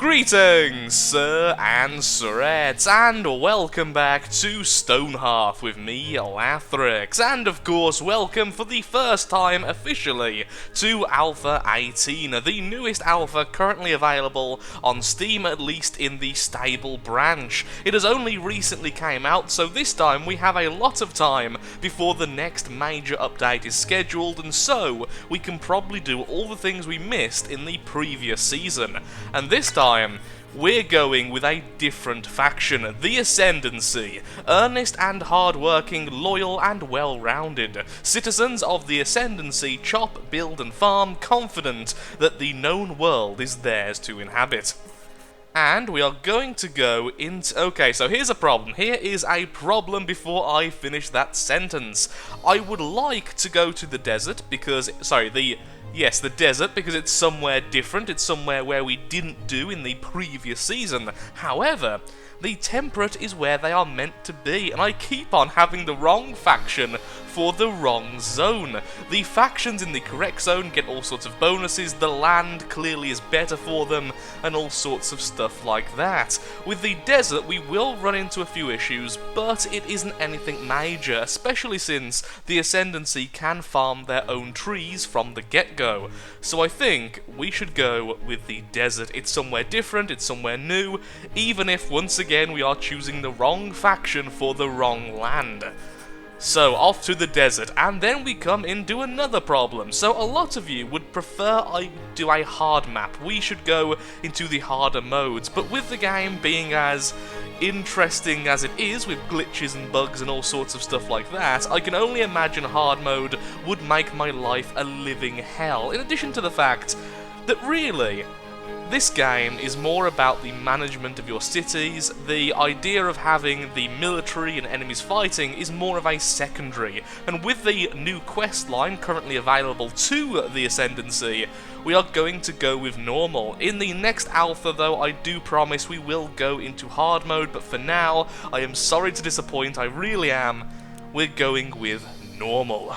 Greetings, sir and sirettes, and welcome back to Stonehearth with me, Lathrix, and of course welcome for the first time officially to Alpha 18, the newest alpha currently available on Steam, at least in the stable branch. It has only recently came out, so this time we have a lot of time before the next major update is scheduled, and so we can probably do all the things we missed in the previous season. And this time, we're going with a different faction, the Ascendancy. Earnest and hard-working, loyal and well-rounded. Citizens of the Ascendancy chop, build and farm, confident that the known world is theirs to inhabit. And we are going to go into... Okay, so here's a problem. Here is a problem before I finish that sentence. I would like to go to the desert because... Yes, the desert, because it's somewhere different, it's somewhere where we didn't do in the previous season. However, the temperate is where they are meant to be, and I keep on having the wrong faction for the wrong zone. The factions in the correct zone get all sorts of bonuses, the land clearly is better for them, and all sorts of stuff like that. With the desert, we will run into a few issues, but it isn't anything major, especially since the Ascendancy can farm their own trees from the get-go. So I think we should go with the desert. It's somewhere different, it's somewhere new, even if, once again, we are choosing the wrong faction for the wrong land. So, off to the desert, and then we come into another problem. So, a lot of you would prefer I do a hard map. We should go into the harder modes, but with the game being as interesting as it is, with glitches and bugs and all sorts of stuff like that, I can only imagine hard mode would make my life a living hell, in addition to the fact that really... this game is more about the management of your cities. The idea of having the military and enemies fighting is more of a secondary, and with the new quest line currently available to the Ascendancy, we are going to go with normal. In the next alpha though, I do promise we will go into hard mode, but for now, I am sorry to disappoint, I really am. We're going with normal.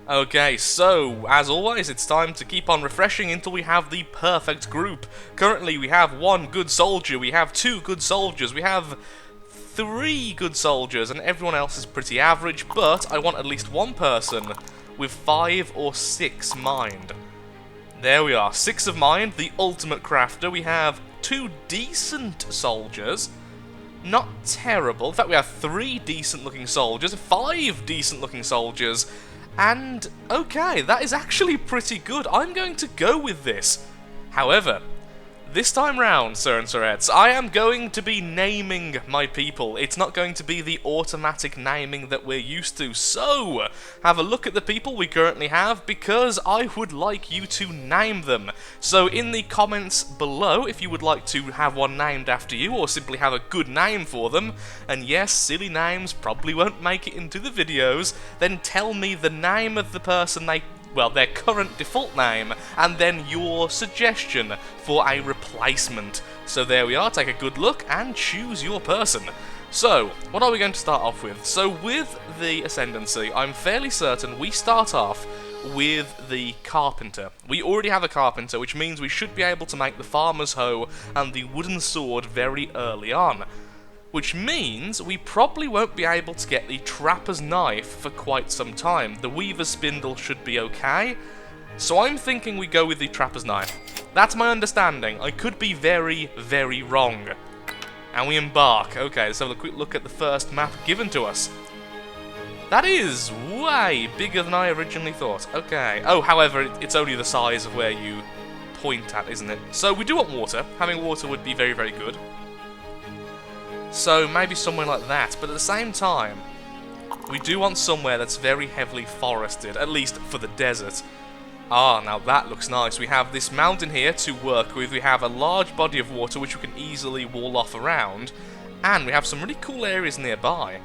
Okay, so, as always, it's time to keep on refreshing until we have the perfect group. Currently, we have one good soldier, we have two good soldiers, we have three good soldiers, and everyone else is pretty average, but I want at least one person with 5 or 6 mind. There we are, 6 of mind, the ultimate crafter. We have 2 decent soldiers. Not terrible. In fact, we have 3 decent-looking soldiers, 5 decent-looking soldiers, and, okay, that is actually pretty good. I'm going to go with this. However, this time round, sir and sirettes, I am going to be naming my people. It's not going to be the automatic naming that we're used to. So, have a look at the people we currently have, because I would like you to name them. So, in the comments below, if you would like to have one named after you, or simply have a good name for them, and yes, silly names probably won't make it into the videos, then tell me the name of the person their current default name, and then your suggestion for a replacement. So there we are, take a good look and choose your person. So, what are we going to start off with? So with the Ascendancy, I'm fairly certain we start off with the carpenter. We already have a carpenter, which means we should be able to make the farmer's hoe and the wooden sword very early on. Which means we probably won't be able to get the trapper's knife for quite some time. The weaver's spindle should be okay, so I'm thinking we go with the trapper's knife. That's my understanding. I could be very, very wrong. And we embark. Okay, let's have a quick look at the first map given to us. That is way bigger than I originally thought. Okay. Oh, however, it's only the size of where you point at, isn't it? So we do want water. Having water would be very, very good. So maybe somewhere like that, but at the same time, we do want somewhere that's very heavily forested, at least for the desert. Ah, now that looks nice. We have this mountain here to work with, we have a large body of water which we can easily wall off around, and we have some really cool areas nearby.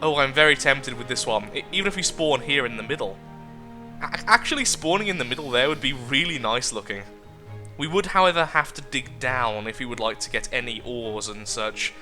Oh, I'm very tempted with this one, even if we spawn here in the middle. Actually spawning in the middle there would be really nice looking. We would, however, have to dig down if we would like to get any ores and such.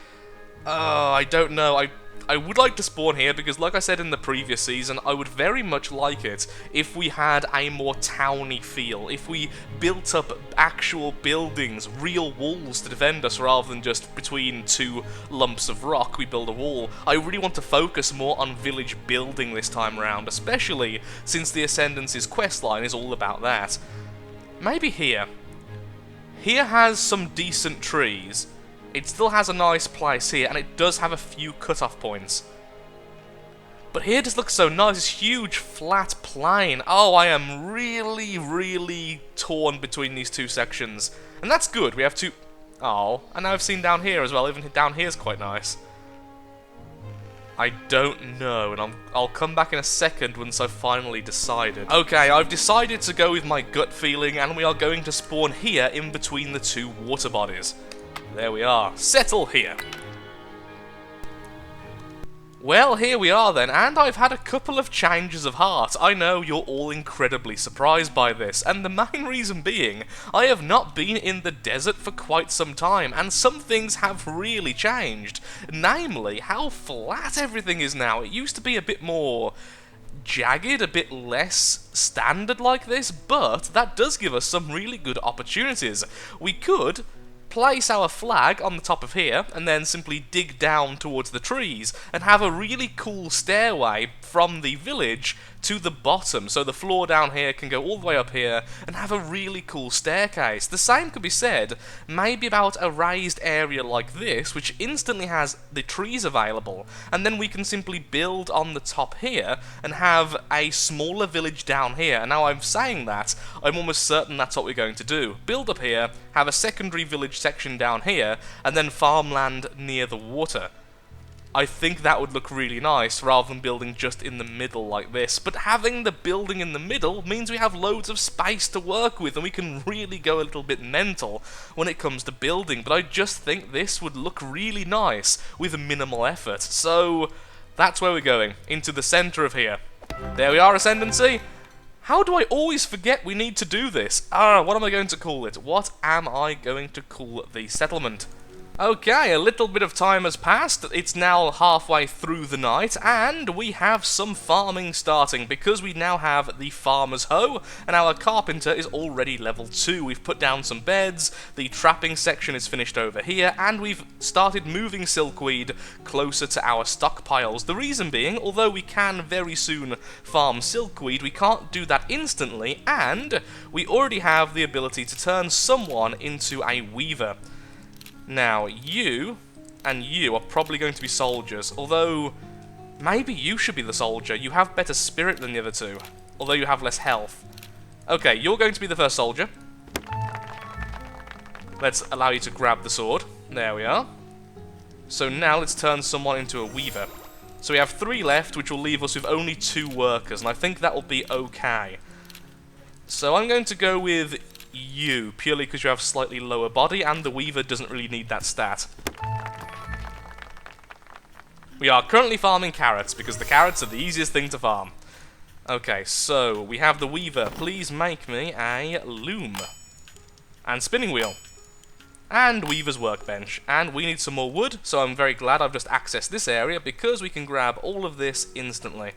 I don't know. I would like to spawn here because, like I said in the previous season, I would very much like it if we had a more towny feel, if we built up actual buildings, real walls to defend us rather than just between two lumps of rock we build a wall. I really want to focus more on village building this time around, especially since the Ascendancy's questline is all about that. Maybe here. Here has some decent trees. It still has a nice place here, and it does have a few cut-off points. But here just looks so nice, this huge flat plain. Oh, I am really, really torn between these two sections. And that's good, we have two... Oh, and now I've seen down here as well, even down here is quite nice. I don't know, and I'll come back in a second once I've finally decided. Okay, I've decided to go with my gut feeling, and we are going to spawn here in between the two water bodies. There we are. Settle here. Well, here we are then, and I've had a couple of changes of heart. I know you're all incredibly surprised by this, and the main reason being, I have not been in the desert for quite some time, and some things have really changed. Namely, how flat everything is now. It used to be a bit more jagged, a bit less standard like this, but that does give us some really good opportunities. We could place our flag on the top of here, and then simply dig down towards the trees, and have a really cool stairway from the village to the bottom, so the floor down here can go all the way up here, and have a really cool staircase. The same could be said, maybe about a raised area like this, which instantly has the trees available, and then we can simply build on the top here, and have a smaller village down here. And now I'm saying that, I'm almost certain that's what we're going to do. Build up here, have a secondary village section down here, and then farmland near the water. I think that would look really nice, rather than building just in the middle like this. But having the building in the middle means we have loads of space to work with, and we can really go a little bit mental when it comes to building. But I just think this would look really nice with minimal effort. So that's where we're going, into the centre of here. There we are, Ascendancy. How do I always forget we need to do this? What am I going to call it? What am I going to call the settlement? Okay, a little bit of time has passed. It's now halfway through the night, and we have some farming starting, because we now have the farmer's hoe, and our carpenter is already level 2. We've put down some beds, the trapping section is finished over here, and we've started moving silkweed closer to our stockpiles. The reason being, although we can very soon farm silkweed, we can't do that instantly, and we already have the ability to turn someone into a weaver. Now, you and you are probably going to be soldiers, although maybe you should be the soldier. You have better spirit than the other two, although you have less health. Okay, you're going to be the first soldier. Let's allow you to grab the sword. There we are. So now let's turn someone into a weaver. So we have 3 left, which will leave us with only 2 workers, and I think that will be okay. So I'm going to go with you, purely because you have slightly lower body, and the weaver doesn't really need that stat. We are currently farming carrots, because the carrots are the easiest thing to farm. Okay, so we have the weaver. Please make me a loom. And spinning wheel. And weaver's workbench. And we need some more wood, so I'm very glad I've just accessed this area, because we can grab all of this instantly.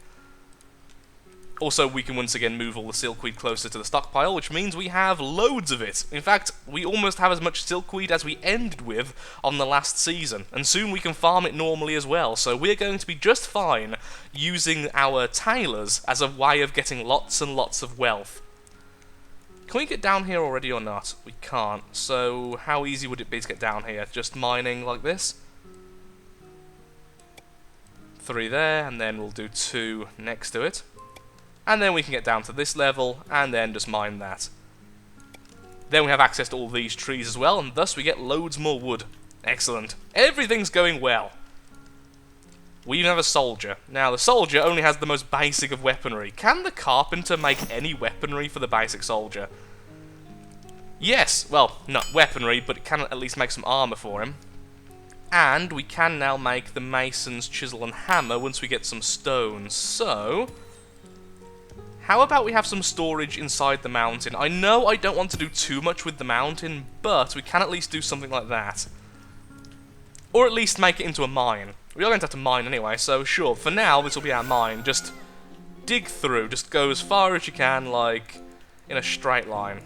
Also, we can once again move all the silkweed closer to the stockpile, which means we have loads of it. In fact, we almost have as much silkweed as we ended with on the last season, and soon we can farm it normally as well, so we're going to be just fine using our tailors as a way of getting lots and lots of wealth. Can we get down here already or not? We can't, so how easy would it be to get down here? Just mining like this? 3 there, and then we'll do 2 next to it. And then we can get down to this level, and then just mine that. Then we have access to all these trees as well, and thus we get loads more wood. Excellent. Everything's going well. We even have a soldier. Now, the soldier only has the most basic of weaponry. Can the carpenter make any weaponry for the basic soldier? Yes, well, not weaponry, but it can at least make some armor for him. And we can now make the mason's chisel and hammer once we get some stone. So how about we have some storage inside the mountain? I know I don't want to do too much with the mountain, but we can at least do something like that. Or at least make it into a mine. We are going to have to mine anyway, so sure, for now this will be our mine. Just dig through, just go as far as you can, like, in a straight line.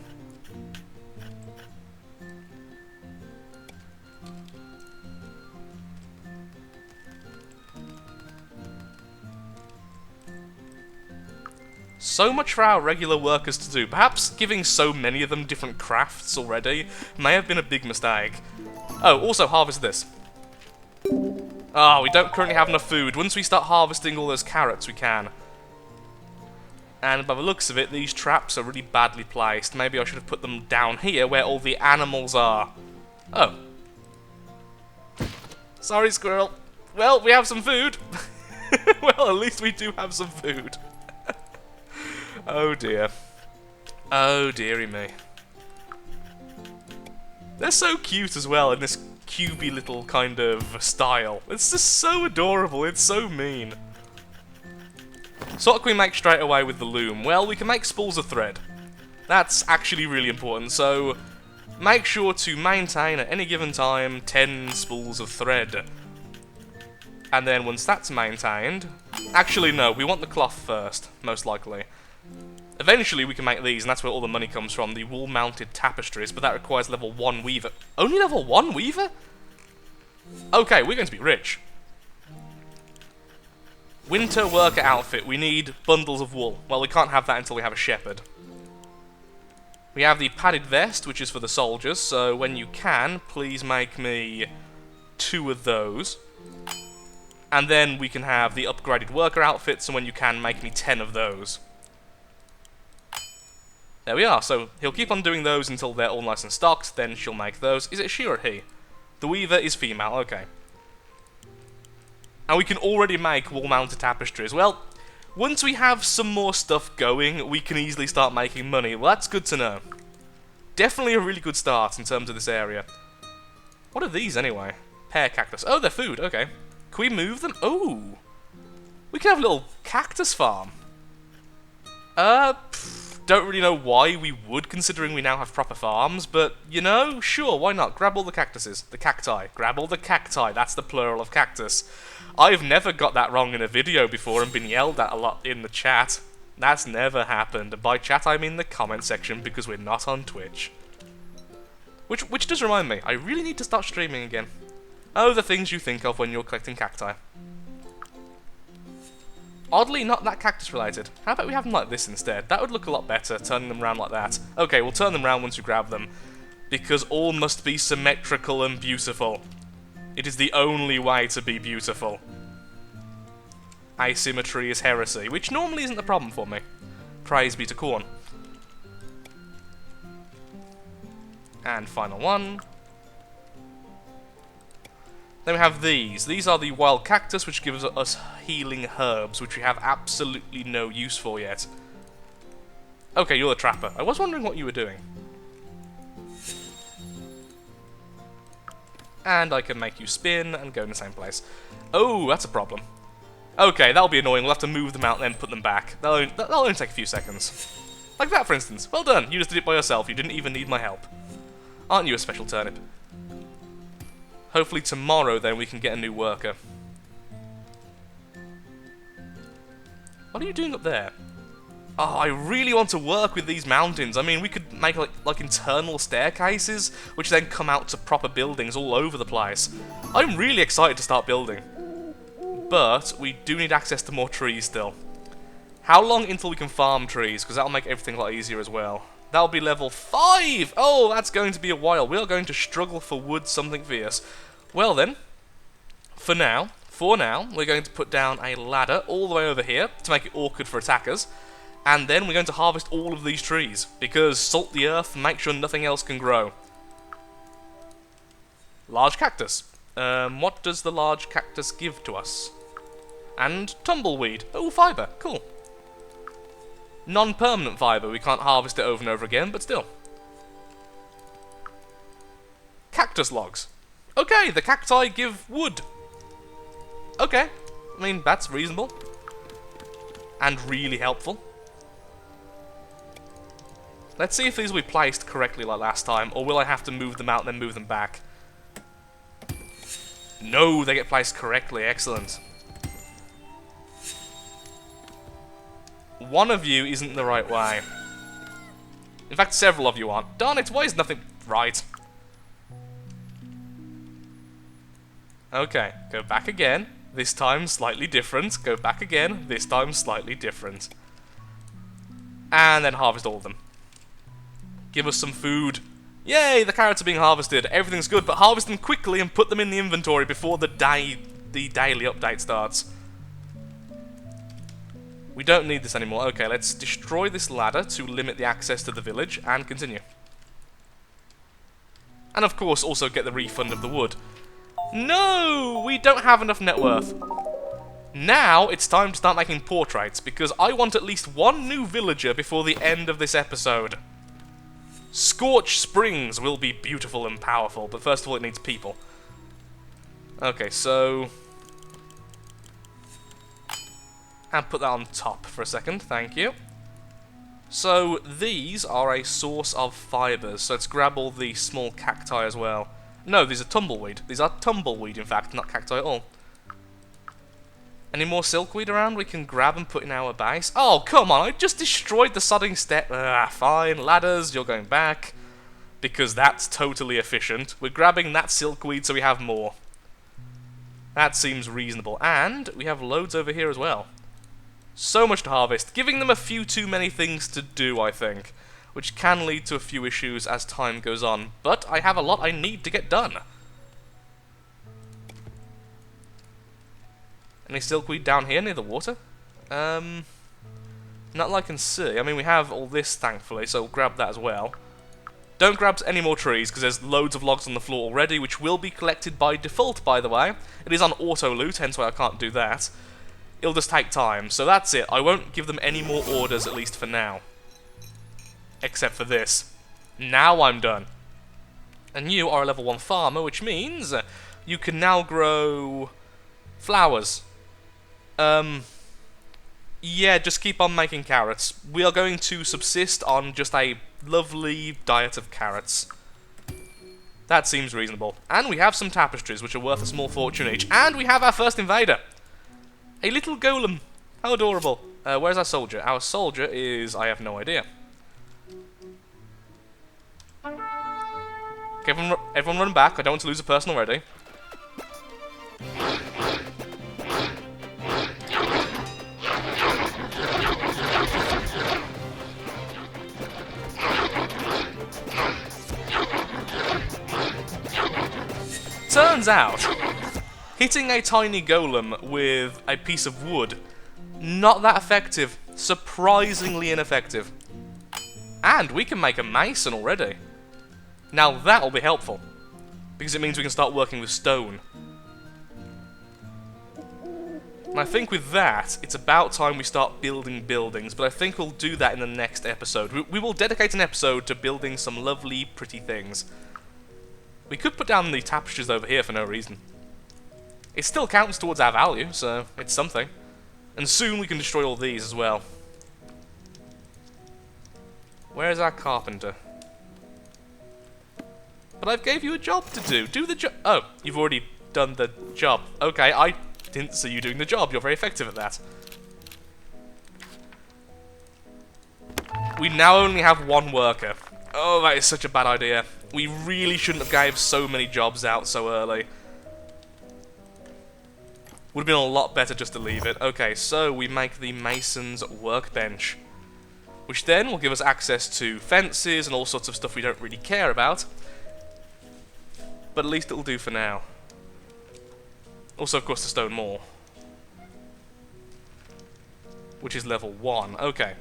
So much for our regular workers to do. Perhaps giving so many of them different crafts already may have been a big mistake. Oh, also harvest this. Ah, we don't currently have enough food. Once we start harvesting all those carrots, we can. And by the looks of it, these traps are really badly placed. Maybe I should have put them down here where all the animals are. Oh. Sorry, squirrel. Well, we have some food. Well, at least we do have some food. Oh dear. Oh dearie me. They're so cute as well in this cubey little kind of style. It's just so adorable, it's so mean. So what can we make straight away with the loom? Well, we can make spools of thread. That's actually really important, so make sure to maintain at any given time 10 spools of thread. And then once that's maintained... Actually no, we want the cloth first, most likely. Eventually we can make these, and that's where all the money comes from, the wool-mounted tapestries, but that requires level 1 weaver. Only level 1 weaver? Okay, we're going to be rich. Winter worker outfit, we need bundles of wool. Well, we can't have that until we have a shepherd. We have the padded vest, which is for the soldiers, so when you can, please make me 2 of those. And then we can have the upgraded worker outfits, and when you can, make me 10 of those. There we are, so he'll keep on doing those until they're all nice and stocked, then she'll make those. Is it she or he? The weaver is female, okay. And we can already make wall-mounted tapestries. Well, once we have some more stuff going, we can easily start making money. Well, that's good to know. Definitely a really good start in terms of this area. What are these, anyway? Pear cactus. Oh, they're food, okay. Can we move them? Oh! We can have a little cactus farm. Don't really know why we would, considering we now have proper farms, but, you know, sure, why not? Grab all the cactuses. The cacti. Grab all the cacti. That's the plural of cactus. I've never got that wrong in a video before and been yelled at a lot in the chat. That's never happened. And by chat, I mean the comment section, because we're not on Twitch. Which does remind me, I really need to start streaming again. Oh, the things you think of when you're collecting cacti. Oddly, not that cactus related. How about we have them like this instead? That would look a lot better, turning them around like that. Okay, we'll turn them around once you grab them. Because all must be symmetrical and beautiful. It is the only way to be beautiful. Asymmetry is heresy, which normally isn't a problem for me. Praise be to corn. And final one. Then we have these. These are the wild cactus, which gives us healing herbs, which we have absolutely no use for yet. Okay, you're the trapper. I was wondering what you were doing. And I can make you spin and go in the same place. Oh, that's a problem. Okay, that'll be annoying. We'll have to move them out and then put them back. That'll only take a few seconds. Like that, for instance. Well done. You just did it by yourself. You didn't even need my help. Aren't you a special turnip? Hopefully tomorrow, then, we can get a new worker. What are you doing up there? Oh, I really want to work with these mountains. I mean, we could make, like internal staircases, which then come out to proper buildings all over the place. I'm really excited to start building. But we do need access to more trees still. How long until we can farm trees? Because that'll make everything a lot easier as well. That'll be level 5! Oh, that's going to be a while. We are going to struggle for wood something fierce. Well then, for now, we're going to put down a ladder all the way over here to make it awkward for attackers. And then we're going to harvest all of these trees, because salt the earth and make sure nothing else can grow. Large cactus. What does the large cactus give to us? And tumbleweed. Oh, fibre. Cool. Non-permanent fibre. We can't harvest it over and over again, but still. Cactus logs. Okay, the cacti give wood. Okay. I mean, that's reasonable. And really helpful. Let's see if these will be placed correctly like last time, or will I have to move them out and then move them back? No, they get placed correctly. Excellent. One of you isn't the right way. In fact, several of you aren't. Darn it, why is nothing right? Okay, go back again. This time slightly different. Go back again. This time slightly different. And then harvest all of them. Give us some food. Yay, the carrots are being harvested. Everything's good, but harvest them quickly and put them in the inventory before the daily update starts. We don't need this anymore. Okay, let's destroy this ladder to limit the access to the village and continue. And of course, also get the refund of the wood. No! We don't have enough net worth. Now, it's time to start making portraits, because I want at least one new villager before the end of this episode. Scorchsprings will be beautiful and powerful, but first of all it needs people. Okay, so... and put that on top for a second, thank you. So, these are a source of fibres, so let's grab all the small cacti as well. No, these are tumbleweed. These are tumbleweed, in fact, not cacti at all. Any more silkweed around we can grab and put in our base? Oh, come on, I just destroyed the sodding step. Fine, ladders, you're going back. Because that's totally efficient. We're grabbing that silkweed so we have more. That seems reasonable. And we have loads over here as well. So much to harvest, giving them a few too many things to do, I think. Which can lead to a few issues as time goes on. But I have a lot I need to get done. Any silkweed down here near the water? Not that I can see. I mean, we have all this, thankfully, so we'll grab that as well. Don't grab any more trees, because there's loads of logs on the floor already, which will be collected by default, by the way. It is on auto-loot, hence why I can't do that. It'll just take time, so that's it. I won't give them any more orders, at least for now. Except for this. Now I'm done. And you are a level 1 farmer, which means you can now grow flowers. Yeah, just keep on making carrots. We are going to subsist on just a lovely diet of carrots. That seems reasonable. And we have some tapestries, which are worth a small fortune each. And we have our first invader. A little golem. How adorable. Where's our soldier? Our soldier is... I have no idea. Okay, everyone run back. I don't want to lose a person already. Turns out, hitting a tiny golem with a piece of wood, not that effective. Surprisingly ineffective. And we can make a mason already. Now that'll be helpful, because it means we can start working with stone. And I think with that, it's about time we start building buildings, but I think we'll do that in the next episode. We will dedicate an episode to building some lovely, pretty things. We could put down the tapestries over here for no reason. It still counts towards our value, so it's something. And soon we can destroy all these as well. Where is our carpenter? But I've gave you a job to do. Do the job. Oh, you've already done the job. Okay, I didn't see you doing the job. You're very effective at that. We now only have one worker. Oh, that is such a bad idea. We really shouldn't have gave so many jobs out so early. Would have been a lot better just to leave it. Okay, so we make the mason's workbench, which then will give us access to fences and all sorts of stuff we don't really care about. But at least it'll do for now. Also, of course, the stone mall, which is level 1. Okay.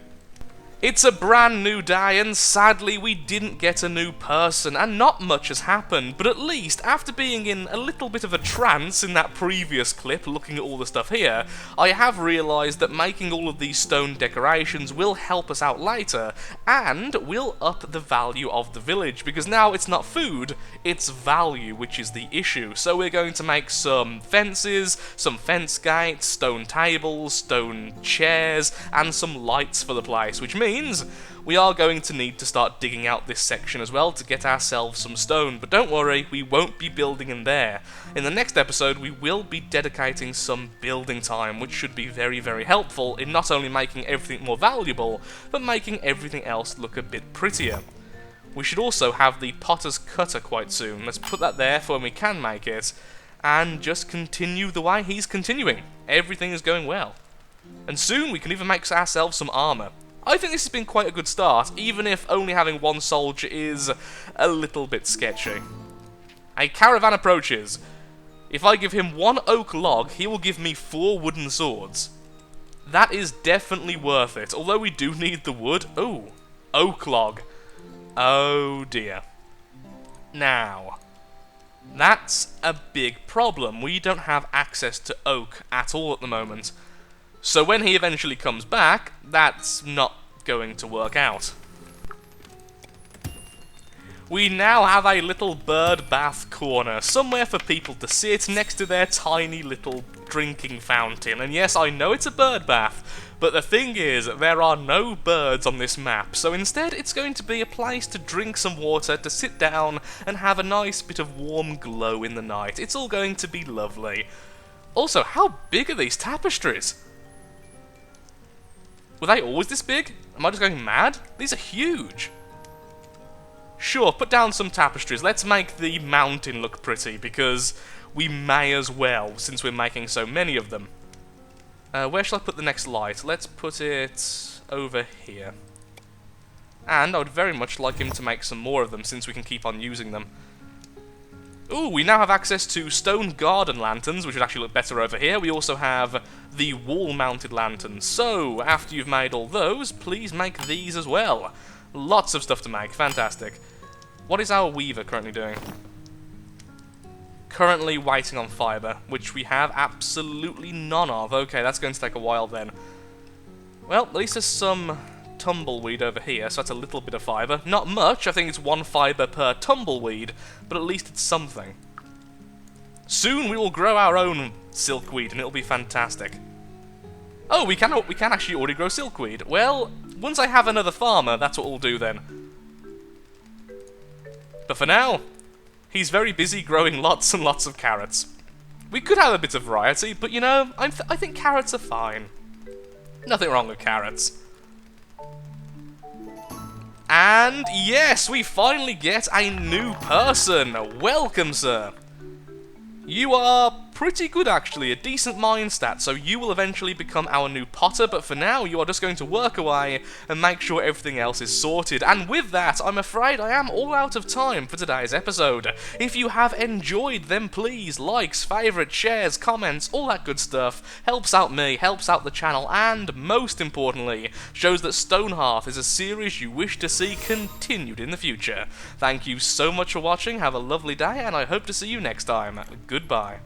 It's a brand new day, and sadly we didn't get a new person, and not much has happened, but at least, after being in a little bit of a trance in that previous clip, looking at all the stuff here, I have realised that making all of these stone decorations will help us out later, and will up the value of the village, because now it's not food, it's value which is the issue. So we're going to make some fences, some fence gates, stone tables, stone chairs, and some lights for the place, which means means we are going to need to start digging out this section as well to get ourselves some stone, but don't worry, we won't be building in there. In the next episode, we will be dedicating some building time, which should be very, very helpful in not only making everything more valuable, but making everything else look a bit prettier. We should also have the potter's cutter quite soon. Let's put that there for when we can make it, and just continue the way he's continuing. Everything is going well. And soon we can even make ourselves some armour. I think this has been quite a good start, even if only having one soldier is a little bit sketchy. A caravan approaches. If I give him 1 oak log, he will give me 4 wooden swords. That is definitely worth it, although we do need the wood. Ooh, oak log. Oh dear. Now, that's a big problem. We don't have access to oak at all at the moment. So when he eventually comes back, that's not going to work out. We now have a little bird bath corner, somewhere for people to sit next to their tiny little drinking fountain. And yes, I know it's a bird bath, but the thing is, there are no birds on this map, so instead it's going to be a place to drink some water, to sit down, and have a nice bit of warm glow in the night. It's all going to be lovely. Also, how big are these tapestries? Were they always this big? Am I just going mad? These are huge. Sure, put down some tapestries. Let's make the mountain look pretty, because we may as well, since we're making so many of them. Where shall I put the next light? Let's put it over here. And I would very much like him to make some more of them, since we can keep on using them. Ooh, we now have access to stone garden lanterns, which would actually look better over here. We also have the wall-mounted lanterns. So, after you've made all those, please make these as well. Lots of stuff to make. Fantastic. What is our weaver currently doing? Currently waiting on fibre, which we have absolutely none of. Okay, that's going to take a while then. Well, at least there's some tumbleweed over here, so that's a little bit of fibre. Not much, I think it's 1 fibre per tumbleweed, but at least it's something. Soon we will grow our own silkweed, and it'll be fantastic. Oh, we can actually already grow silkweed. Well, once I have another farmer, that's what we'll do then. But for now, he's very busy growing lots and lots of carrots. We could have a bit of variety, but you know, I think carrots are fine. Nothing wrong with carrots. And yes, we finally get a new person. Welcome, sir. You are pretty good, actually, a decent mine stat, so you will eventually become our new potter, but for now you are just going to work away and make sure everything else is sorted. And with that, I'm afraid I am all out of time for today's episode. If you have enjoyed, then please, likes, favourites, shares, comments, all that good stuff, helps out me, helps out the channel, and most importantly, shows that Stonehearth is a series you wish to see continued in the future. Thank you so much for watching, have a lovely day, and I hope to see you next time. Goodbye.